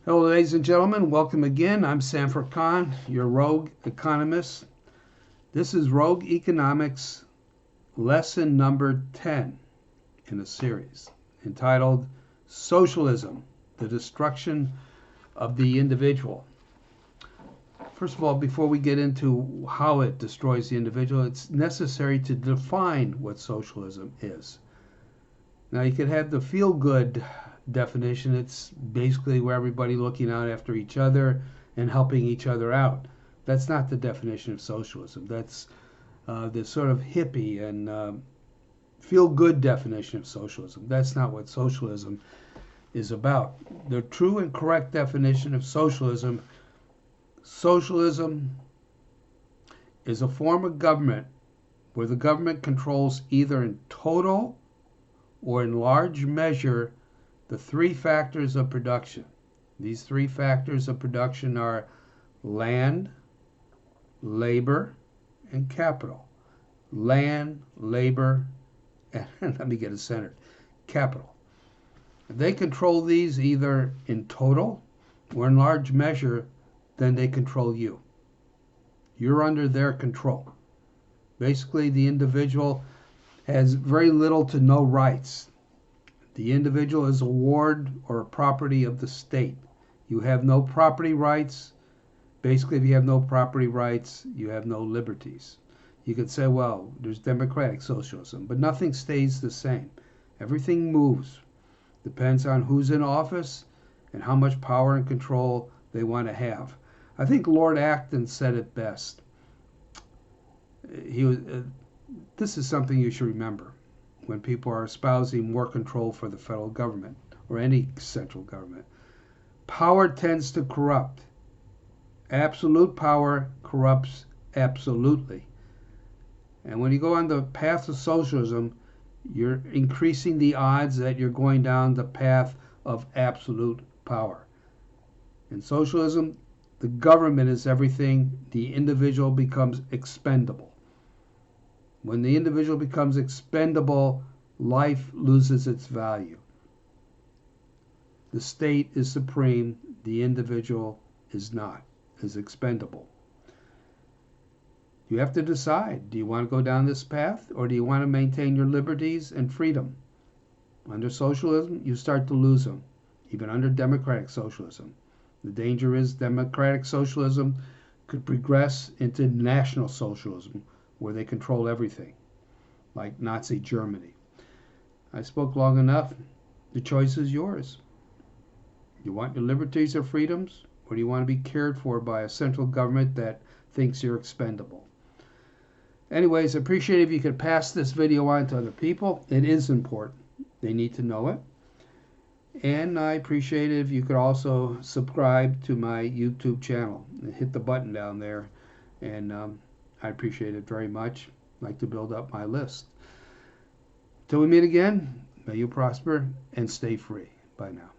Hello, ladies and gentlemen. Welcome again. I'm Sanford Khan, your Rogue Economist. This is Rogue Economics lesson number 10 in a series entitled Socialism, the Destruction of the Individual. First of all, before we get into how it destroys the individual, it's necessary to define what socialism is. Now, you could have the feel-good definition. It's basically where everybody looking out after each other and helping each other out. That's not the definition of socialism. That's the sort of hippie and feel-good definition of socialism. That's not what socialism is about. The true and correct definition of socialism is a form of government where the government controls either in total or in large measure the three factors of production. These three factors of production are land, labor, and capital. Land, labor, and let me get it centered, capital. If they control these either in total or in large measure, then they control you. You're under their control. Basically, the individual has very little to no rights. The individual is a ward or a property of the state. You have no property rights. Basically, if you have no property rights, you have no liberties. You could say, well, there's democratic socialism, but nothing stays the same. Everything moves. Depends on who's in office and how much power and control they want to have. I think Lord Acton said it best. This is something you should remember when people are espousing more control for the federal government or any central government. Power tends to corrupt. Absolute power corrupts absolutely. And when you go on the path of socialism, you're increasing the odds that you're going down the path of absolute power. In socialism, the government is everything. The individual becomes expendable. When the individual becomes expendable, life loses its value. The state is supreme. The individual is not, is expendable. You have to decide, do you want to go down this path or do you want to maintain your liberties and freedom? Under socialism, you start to lose them, even under democratic socialism. The danger is democratic socialism could progress into national socialism, where they control everything, like Nazi Germany. I spoke long enough. The choice is yours. You want your liberties or freedoms, or do you want to be cared for by a central government that thinks you're expendable? Anyways, I appreciate if you could pass this video on to other people. It is important. They need to know it. And I appreciate it if you could also subscribe to my YouTube channel and hit the button down there. And I appreciate it very much. I'd like to build up my list. Till we meet again, may you prosper and stay free. Bye now.